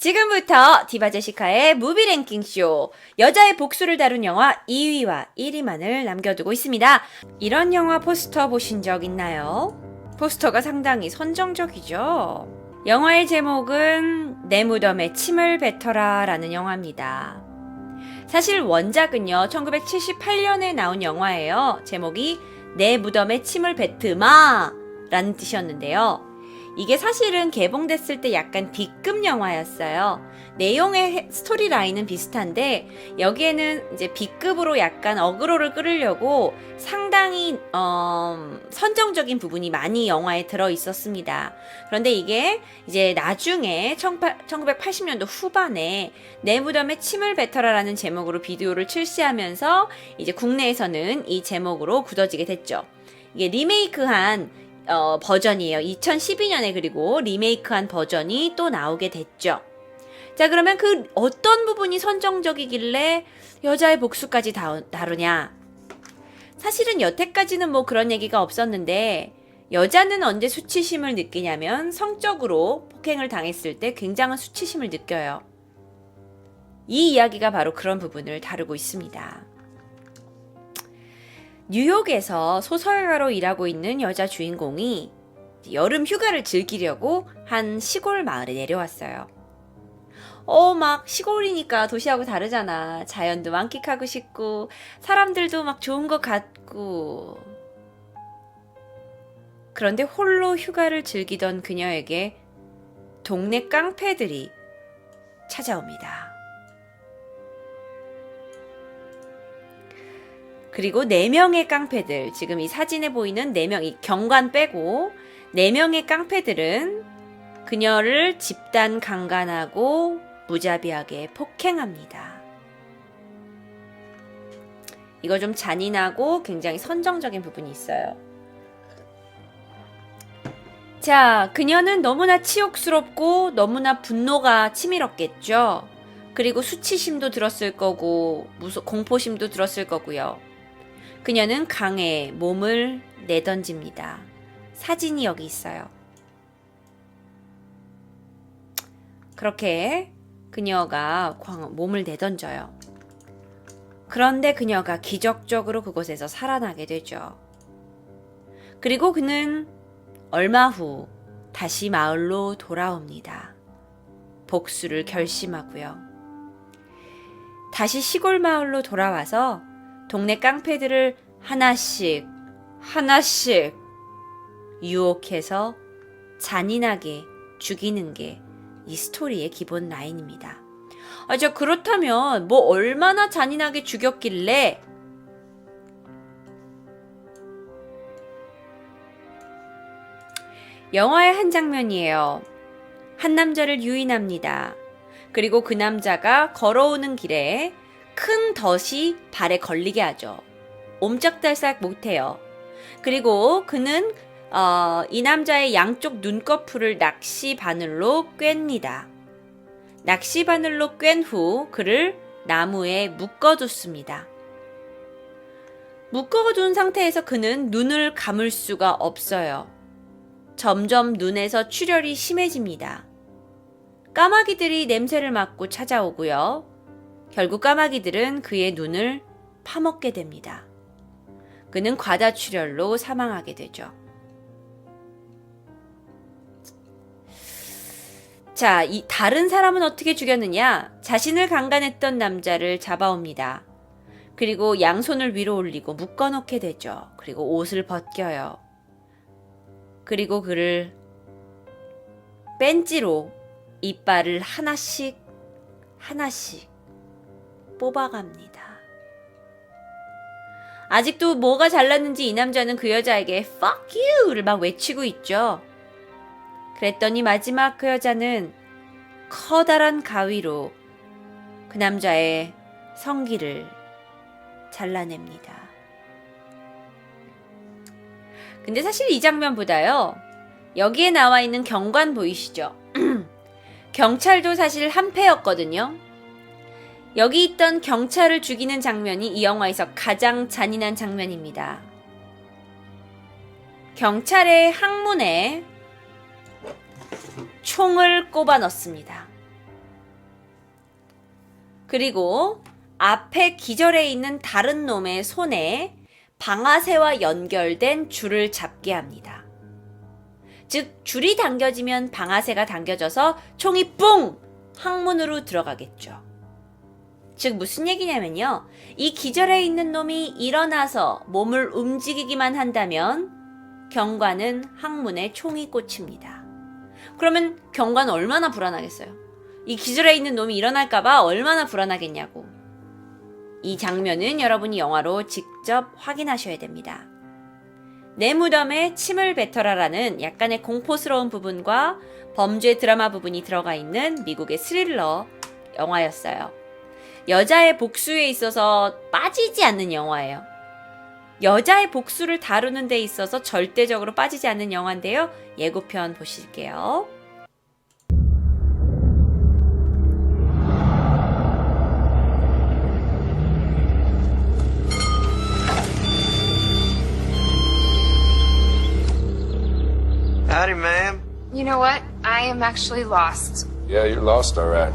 지금부터 디바 제시카의 무비 랭킹쇼. 여자의 복수를 다룬 영화 2위와 1위만을 남겨두고 있습니다. 이런 영화 포스터 보신 적 있나요? 포스터가 상당히 선정적이죠. 영화의 제목은 내 무덤에 침을 뱉어라 라는 영화입니다. 사실 원작은요 1978년에 나온 영화예요. 제목이 내 무덤에 침을 뱉으마 라는 뜻이었는데요. 이게 사실은 개봉됐을 때 약간 B급 영화였어요. 내용의 스토리 라인은 비슷한데 여기에는 이제 B급으로 약간 어그로를 끌으려고 상당히 선정적인 부분이 많이 영화에 들어 있었습니다. 그런데 이게 이제 나중에 1980년도 후반에 내 무덤에 침을 뱉어라라는 제목으로 비디오를 출시하면서 이제 국내에서는 이 제목으로 굳어지게 됐죠. 이게 리메이크한 버전이에요. 2012년에 그리고 리메이크한 버전이 또 나오게 됐죠. 자, 그러면 그 어떤 부분이 선정적이길래 여자의 복수까지 다루냐? 사실은 여태까지는 뭐 그런 얘기가 없었는데 여자는 언제 수치심을 느끼냐면 성적으로 폭행을 당했을 때 굉장한 수치심을 느껴요. 이 이야기가 바로 그런 부분을 다루고 있습니다. 뉴욕에서 소설가로 일하고 있는 여자 주인공이 여름 휴가를 즐기려고 한 시골 마을에 내려왔어요. 막 시골이니까 도시하고 다르잖아. 자연도 만끽하고 싶고 사람들도 막 좋은 것 같고. 그런데 홀로 휴가를 즐기던 그녀에게 동네 깡패들이 찾아옵니다. 그리고 4명의 깡패들, 지금 이 사진에 보이는 4명, 이 경관 빼고 4명의 깡패들은 그녀를 집단 강간하고 무자비하게 폭행합니다. 이거 좀 잔인하고 굉장히 선정적인 부분이 있어요. 자, 그녀는 너무나 치욕스럽고 너무나 분노가 치밀었겠죠. 그리고 수치심도 들었을 거고 공포심도 들었을 거고요. 그녀는 강에 몸을 내던집니다. 사진이 여기 있어요. 그렇게 그녀가 몸을 내던져요. 그런데 그녀가 기적적으로 그곳에서 살아나게 되죠. 그리고 그는 얼마 후 다시 마을로 돌아옵니다. 복수를 결심하고요. 다시 시골 마을로 돌아와서 동네 깡패들을 하나씩 유혹해서 잔인하게 죽이는 게 이 스토리의 기본 라인입니다. 자, 그렇다면 뭐 얼마나 잔인하게 죽였길래 영화의 한 장면이에요. 한 남자를 유인합니다. 그리고 그 남자가 걸어오는 길에 큰 덫이 발에 걸리게 하죠. 옴짝달싹 못해요. 그리고 그는 이 남자의 양쪽 눈꺼풀을 낚시 바늘로 꿰니다. 낚시 바늘로 꿰 후 그를 나무에 묶어뒀습니다. 묶어둔 상태에서 그는 눈을 감을 수가 없어요. 점점 눈에서 출혈이 심해집니다. 까마귀들이 냄새를 맡고 찾아오고요. 결국 까마귀들은 그의 눈을 파먹게 됩니다. 그는 과다출혈로 사망하게 되죠. 자, 이 다른 사람은 어떻게 죽였느냐? 자신을 강간했던 남자를 잡아옵니다. 그리고 양손을 위로 올리고 묶어놓게 되죠. 그리고 옷을 벗겨요. 그리고 그를 벤치로 이빨을 하나씩 뽑아갑니다. 아직도 뭐가 잘났는지 이 남자는 그 여자에게 Fuck you를 막 외치고 있죠. 그랬더니 마지막 그 여자는 커다란 가위로 그 남자의 성기를 잘라냅니다. 근데 사실 이 장면보다요, 여기에 나와 있는 경관 보이시죠? 경찰도 사실 한패였거든요. 여기 있던 경찰을 죽이는 장면이 이 영화에서 가장 잔인한 장면입니다. 경찰의 항문에 총을 꼽아 넣습니다. 그리고 앞에 기절해 있는 다른 놈의 손에 방아쇠와 연결된 줄을 잡게 합니다. 즉, 줄이 당겨지면 방아쇠가 당겨져서 총이 뿡! 항문으로 들어가겠죠. 즉, 무슨 얘기냐면요. 이 기절해 있는 놈이 일어나서 몸을 움직이기만 한다면 경관은 항문에 총이 꽂힙니다. 그러면 경관은 얼마나 불안하겠어요? 이 기절해 있는 놈이 일어날까봐 얼마나 불안하겠냐고. 이 장면은 여러분이 영화로 직접 확인하셔야 됩니다. 내 무덤에 침을 뱉어라라는 약간의 공포스러운 부분과 범죄 드라마 부분이 들어가 있는 미국의 스릴러 영화였어요. 여자의 복수에 있어서 빠지지 않는 영화예요. 여자의 복수를 다루는 데 있어서 절대적으로 빠지지 않는 영화인데요. 예고편 보실게요. Howdy, ma'am. You know what? I am actually lost. Yeah, you're lost, all right.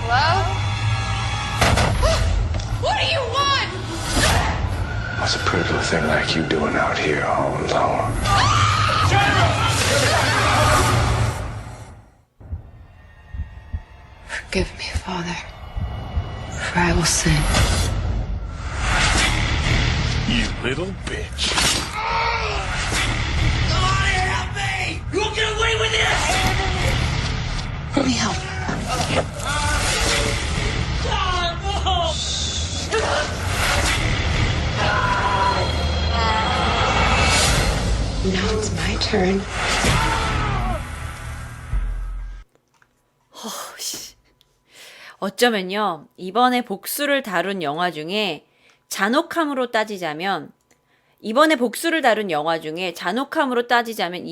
Hello? What do you want? What's a pretty little thing like you doing out here all alone? Forgive me, Father, for I will sin. You little bitch. Somebody help me! You'll get away with this! Let me help. Now it's my turn. 어쩌면요, 이번에 복수를 다룬 영화 중에 잔혹함으로 따지자면 이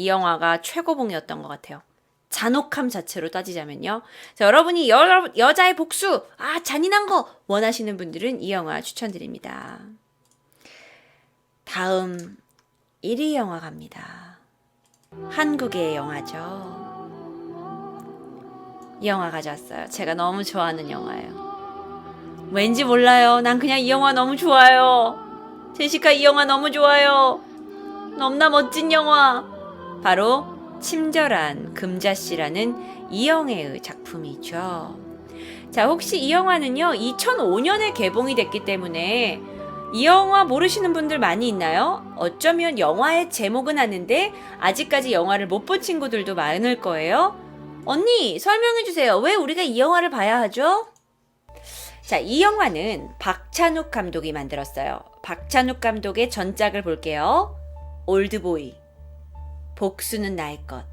영화가 최고봉이었던 것 같아요. 잔혹함 자체로 따지자면요. 자, 여러분이 여자의 복수, 잔인한 거 원하시는 분들은 이 영화 추천드립니다. 다음 1위 영화 갑니다. 한국의 영화죠. 이 영화 가져왔어요. 제가 너무 좋아하는 영화예요. 왠지 몰라요. 난 그냥 이 영화 너무 좋아요. 제시카 이 영화 너무 좋아요. 너무나 멋진 영화. 바로 친절한 금자씨라는 이영애의 작품이죠. 자, 혹시 이 영화는요 2005년에 개봉이 됐기 때문에 이 영화 모르시는 분들 많이 있나요? 어쩌면 영화의 제목은 아는데 아직까지 영화를 못 본 친구들도 많을 거예요. 언니, 설명해주세요. 왜 우리가 이 영화를 봐야 하죠? 자, 이 영화는 박찬욱 감독이 만들었어요. 박찬욱 감독의 전작을 볼게요. 올드보이, 복수는 나의 것,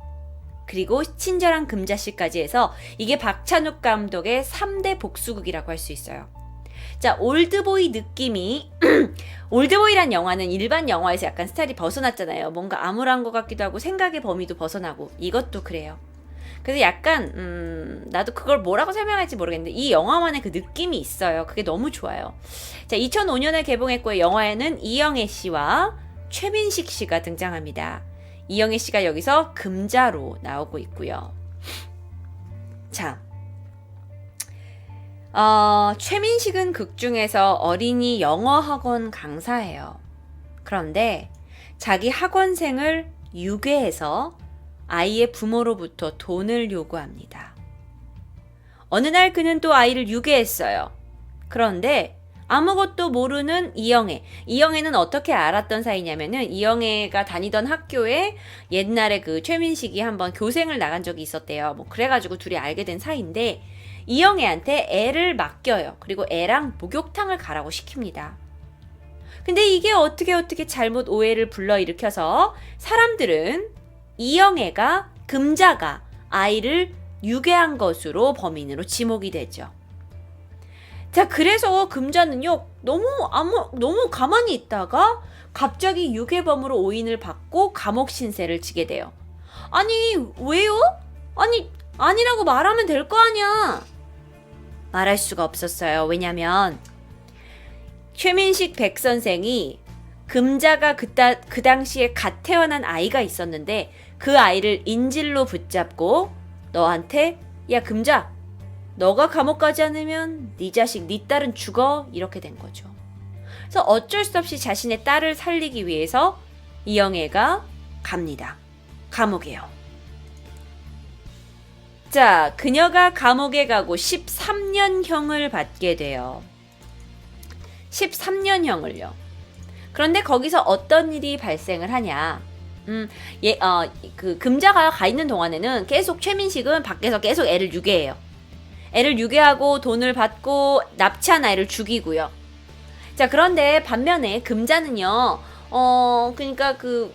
그리고 친절한 금자씨까지 해서 이게 박찬욱 감독의 3대 복수극이라고 할 수 있어요. 자, 올드보이 느낌이 올드보이란 영화는 일반 영화에서 약간 스타일이 벗어났잖아요. 뭔가 암울한 것 같기도 하고 생각의 범위도 벗어나고 이것도 그래요. 그래서 약간 나도 그걸 뭐라고 설명할지 모르겠는데 이 영화만의 그 느낌이 있어요. 그게 너무 좋아요. 자, 2005년에 개봉했고요. 영화에는 이영애 씨와 최민식 씨가 등장합니다. 이영애 씨가 여기서 금자로 나오고 있고요. 자, 최민식은 극 중에서 어린이 영어 학원 강사예요. 그런데 자기 학원생을 유괴해서 아이의 부모로부터 돈을 요구합니다. 어느 날 그는 또 아이를 유괴했어요. 그런데 아무것도 모르는 이영애는 어떻게 알았던 사이냐면은 이영애가 다니던 학교에 옛날에 그 최민식이 한번 교생을 나간 적이 있었대요. 뭐 그래가지고 둘이 알게 된 사이인데 이영애한테 애를 맡겨요. 그리고 애랑 목욕탕을 가라고 시킵니다. 근데 이게 어떻게 잘못 오해를 불러일으켜서 사람들은 이영애가 금자가 아이를 유괴한 것으로 범인으로 지목이 되죠. 자, 그래서 금자는요 너무 가만히 있다가 갑자기 유괴범으로 오인을 받고 감옥 신세를 지게 돼요. 아니 왜요? 아니라고 말하면 될 거 아니야. 말할 수가 없었어요. 왜냐면 최민식 백 선생이 금자가 그 당시에 갓 태어난 아이가 있었는데 그 아이를 인질로 붙잡고 너한테 야 금자 너가 감옥 가지 않으면 네 자식 네 딸은 죽어 이렇게 된 거죠. 그래서 어쩔 수 없이 자신의 딸을 살리기 위해서 이영애가 갑니다. 감옥에요. 자, 그녀가 감옥에 가고 13년형을 받게 돼요. 13년형을요. 그런데 거기서 어떤 일이 발생을 하냐? 그 금자가 가 있는 동안에는 계속 최민식은 밖에서 계속 애를 유괴해요. 애를 유괴하고 돈을 받고 납치한 아이를 죽이고요. 자, 그런데 반면에 금자는요, 그러니까 그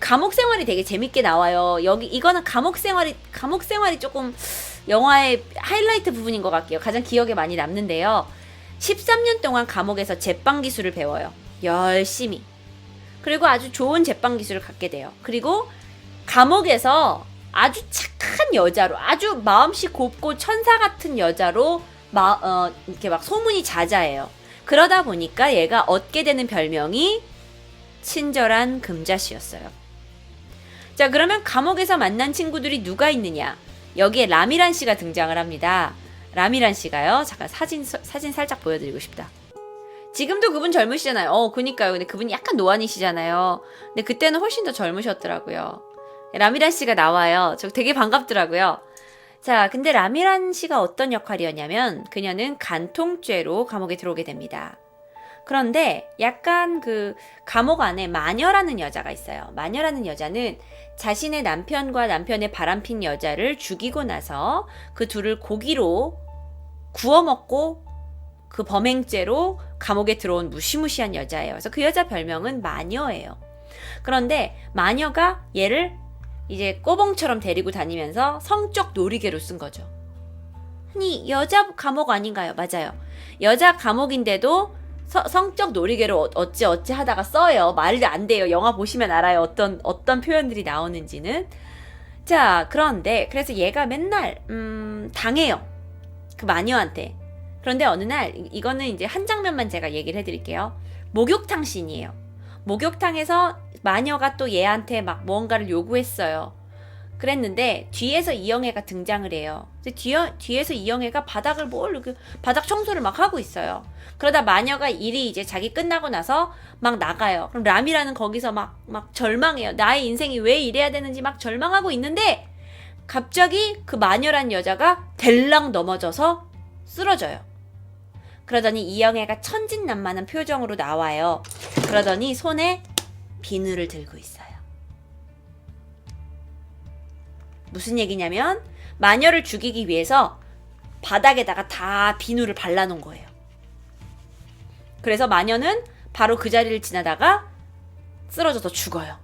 감옥 생활이 되게 재밌게 나와요. 이거는 감옥 생활이 조금 영화의 하이라이트 부분인 것 같게요. 가장 기억에 많이 남는데요. 13년 동안 감옥에서 제빵 기술을 배워요. 열심히. 그리고 아주 좋은 제빵 기술을 갖게 돼요. 그리고 감옥에서 아주 착한 여자로, 아주 마음씨 곱고 천사 같은 여자로 이렇게 막 소문이 자자해요. 그러다 보니까 얘가 얻게 되는 별명이 친절한 금자씨였어요. 자, 그러면 감옥에서 만난 친구들이 누가 있느냐? 여기에 라미란 씨가 등장을 합니다. 라미란 씨가요. 잠깐 사진 살짝 보여드리고 싶다. 지금도 그분 젊으시잖아요. 그니까요. 근데 그분이 약간 노안이시잖아요. 근데 그때는 훨씬 더 젊으셨더라고요. 라미란 씨가 나와요. 저 되게 반갑더라고요. 자, 근데 라미란 씨가 어떤 역할이었냐면 그녀는 간통죄로 감옥에 들어오게 됩니다. 그런데 약간 그 감옥 안에 마녀라는 여자가 있어요. 마녀라는 여자는 자신의 남편과 남편의 바람핀 여자를 죽이고 나서 그 둘을 고기로 구워 먹고 그 범행죄로 감옥에 들어온 무시무시한 여자예요. 그래서 그 여자 별명은 마녀예요. 그런데 마녀가 얘를 이제 꼬봉처럼 데리고 다니면서 성적 놀이개로 쓴 거죠. 아니, 여자 감옥 아닌가요? 맞아요. 여자 감옥인데도 성적 놀이개로 어찌 하다가 써요. 말이 안 돼요. 영화 보시면 알아요. 어떤 표현들이 나오는지는. 자, 그런데 그래서 얘가 맨날 당해요. 그 마녀한테. 그런데 어느 날 이거는 이제 한 장면만 제가 얘기를 해드릴게요. 목욕탕 씬이에요. 목욕탕에서 마녀가 또 얘한테 막 뭔가를 요구했어요. 그랬는데 뒤에서 이영애가 등장을 해요. 뒤에서 이영애가 바닥 청소를 막 하고 있어요. 그러다 마녀가 일이 이제 자기 끝나고 나서 막 나가요. 그럼 라미라는 거기서 막 절망해요. 나의 인생이 왜 이래야 되는지 막 절망하고 있는데 갑자기 그 마녀란 여자가 델랑 넘어져서 쓰러져요. 그러더니 이영애가 천진난만한 표정으로 나와요. 그러더니 손에 비누를 들고 있어요. 무슨 얘기냐면 마녀를 죽이기 위해서 바닥에다가 다 비누를 발라놓은 거예요. 그래서 마녀는 바로 그 자리를 지나다가 쓰러져서 죽어요.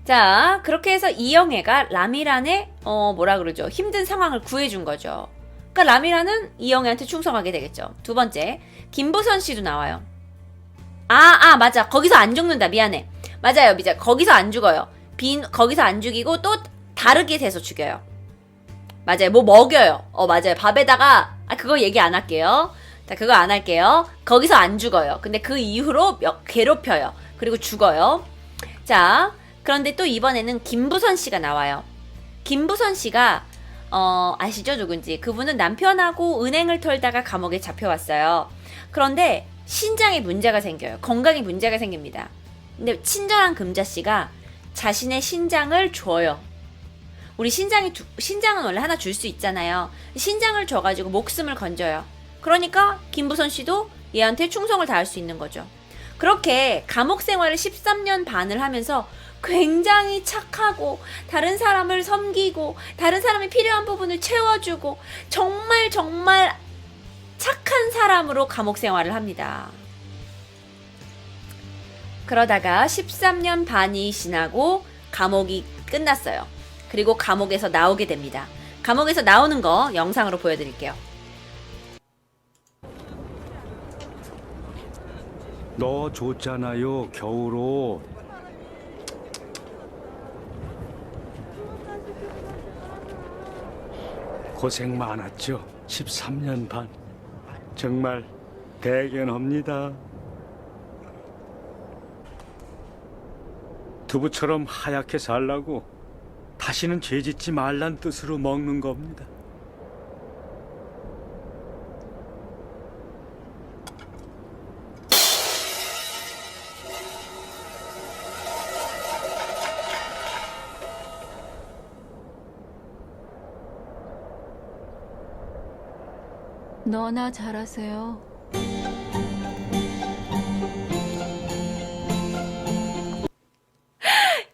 자, 그렇게 해서 이영애가 라미란의 힘든 상황을 구해준 거죠. 그러니까 라미란은 이영애한테 충성하게 되겠죠. 두 번째, 김보선 씨도 나와요. 맞아. 거기서 안 죽는다. 미안해. 맞아요. 거기서 안 죽어요. 거기서 안 죽이고 또 다르게 돼서 죽여요. 맞아요. 뭐 먹여요. 맞아요. 밥에다가 그거 얘기 안 할게요. 자, 그거 안 할게요. 거기서 안 죽어요. 근데 그 이후로 괴롭혀요. 그리고 죽어요. 자, 그런데 또 이번에는 김부선 씨가 나와요. 김부선 씨가 아시죠? 누군지. 그분은 남편하고 은행을 털다가 감옥에 잡혀왔어요. 그런데 신장에 문제가 생겨요. 건강에 문제가 생깁니다. 근데 친절한 금자씨가 자신의 신장을 줘요. 우리 신장은 원래 하나 줄 수 있잖아요. 신장을 줘가지고 목숨을 건져요. 그러니까 김부선 씨도 얘한테 충성을 다할 수 있는 거죠. 그렇게 감옥 생활을 13년 반을 하면서 굉장히 착하고 다른 사람을 섬기고 다른 사람이 필요한 부분을 채워주고 정말 착한 사람으로 감옥 생활을 합니다. 그러다가 13년 반이 지나고 감옥이 끝났어요. 그리고 감옥에서 나오게 됩니다. 감옥에서 나오는 거 영상으로 보여드릴게요. 너 줬잖아요, 겨울옷. 고생 많았죠? 13년 반. 정말 대견합니다. 두부처럼 하얗게 살라고 다시는 죄 짓지 말란 뜻으로 먹는 겁니다. 너나 잘하세요.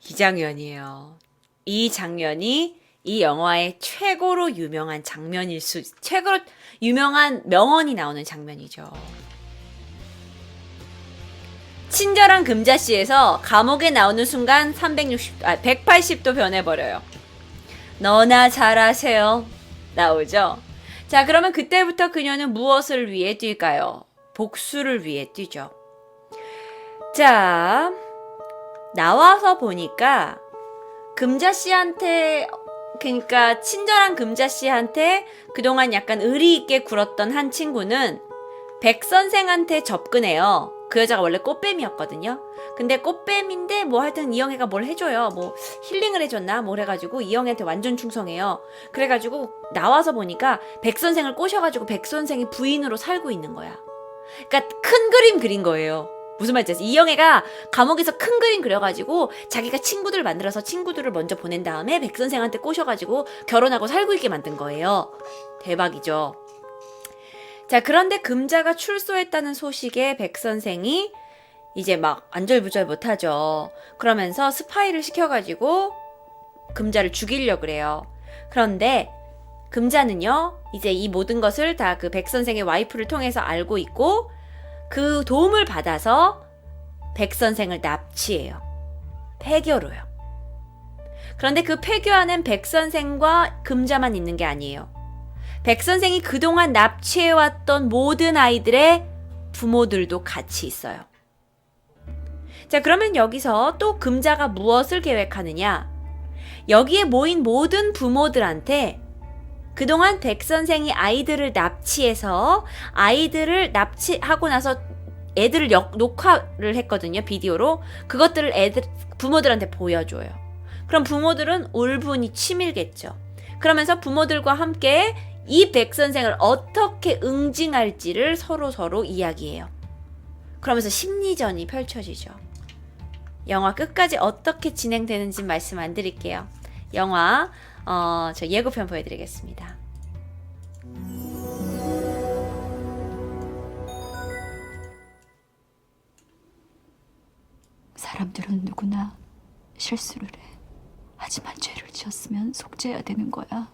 이 장면이에요. 이 장면이 이 영화의 최고로 유명한 장면일 최고로 유명한 명언이 나오는 장면이죠. 친절한 금자씨에서 감옥에 나오는 순간 180도 변해버려요. 너나 잘하세요. 나오죠. 자, 그러면 그때부터 그녀는 무엇을 위해 뛸까요? 복수를 위해 뛰죠. 자, 나와서 보니까 금자씨한테, 그러니까 친절한 금자씨한테 그동안 약간 의리 있게 굴었던 한 친구는 백 선생한테 접근해요. 그 여자가 원래 꽃뱀이었거든요. 근데 꽃뱀인데 뭐 하여튼 이영애가 뭘 해줘요. 뭐 힐링을 해줬나 뭘 해가지고 이영애한테 완전 충성해요. 그래가지고 나와서 보니까 백 선생을 꼬셔가지고 백 선생이 부인으로 살고 있는 거야. 그러니까 큰 그림 그린 거예요. 무슨 말인지 아세요? 이영애가 감옥에서 큰 그림 그려가지고 자기가 친구들 만들어서 친구들을 먼저 보낸 다음에 백 선생한테 꼬셔가지고 결혼하고 살고 있게 만든 거예요. 대박이죠. 자, 그런데 금자가 출소했다는 소식에 백 선생이 이제 막 안절부절 못하죠. 그러면서 스파이를 시켜가지고 금자를 죽이려고 그래요. 그런데 금자는요, 이제 이 모든 것을 다 그 백 선생의 와이프를 통해서 알고 있고 그 도움을 받아서 백 선생을 납치해요. 폐교로요. 그런데 그 폐교 안엔 백 선생과 금자만 있는 게 아니에요. 백 선생이 그동안 납치해왔던 모든 아이들의 부모들도 같이 있어요. 자, 그러면 여기서 또 금자가 무엇을 계획하느냐? 여기에 모인 모든 부모들한테 그동안 백 선생이 아이들을 납치해서 아이들을 납치하고 나서 애들을 녹화를 했거든요. 비디오로. 그것들을 부모들한테 보여줘요. 그럼 부모들은 울분이 치밀겠죠. 그러면서 부모들과 함께 이 백 선생을 어떻게 응징할지를 서로 이야기해요. 그러면서 심리전이 펼쳐지죠. 영화 끝까지 어떻게 진행되는지 말씀 안 드릴게요. 영화 저 예고편 보여드리겠습니다. 사람들은 누구나 실수를 해. 하지만 죄를 지었으면 속죄해야 되는 거야.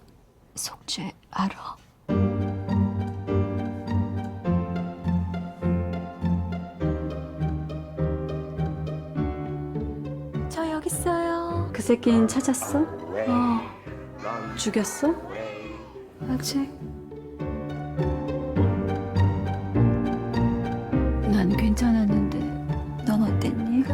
속죄 알아? 저 여기 있어요. 그 새끼는 찾았어? 죽였어? 아직. 난 괜찮았는데 넌 어땠니?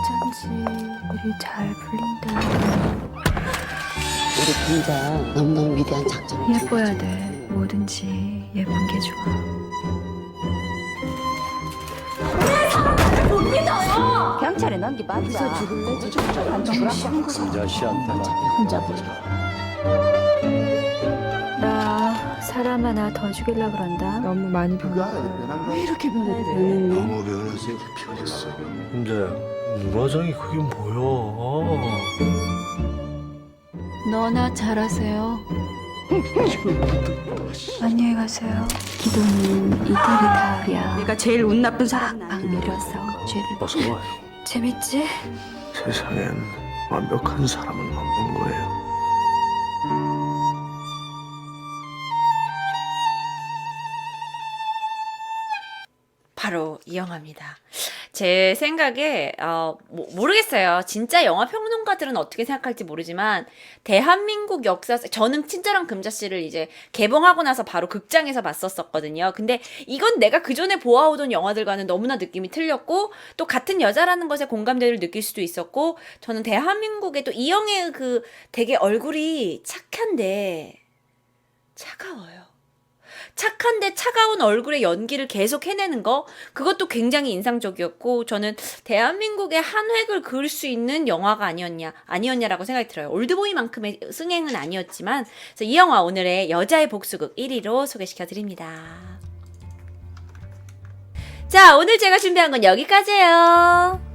어쩐지 일이 잘 풀린다. 우리 금자 너무너무 위대한 작전을 예뻐야 돼. 뭐든지 예쁜 게 좋아. 경찰에 넘기 맞자. 죽을래? 금자씨한테만 혼자 보자. 나 사람 하나 더 죽이려 그런다. 너무 많이 왜 이렇게 변했대? 너무 변해서 변했어. 근데 문화장이 그게 뭐야? 너나 잘하세요. 안녕히 가세요. 기도는 이들이 다으랴. 내가 제일 운 나쁜 사람. 막 밀어서 죄를 어서 와요. 재밌지? 세상엔 완벽한 사람은 없는 거예요. 바로 이 영화입니다. 제 생각에 모르겠어요. 진짜 영화 평론가들은 어떻게 생각할지 모르지만 대한민국 역사, 저는 친절한 금자씨를 이제 개봉하고 나서 바로 극장에서 봤었거든요. 근데 이건 내가 그전에 보아오던 영화들과는 너무나 느낌이 틀렸고 또 같은 여자라는 것에 공감대를 느낄 수도 있었고 저는 대한민국의 또 이영애의 그 되게 얼굴이 착한데 차가워요. 착한데 차가운 얼굴의 연기를 계속 해내는 거, 그것도 굉장히 인상적이었고, 저는 대한민국의 한 획을 그을 수 있는 영화가 아니었냐라고 생각이 들어요. 올드보이만큼의 승행은 아니었지만, 그래서 이 영화 오늘의 여자의 복수극 1위로 소개시켜드립니다. 자, 오늘 제가 준비한 건 여기까지예요.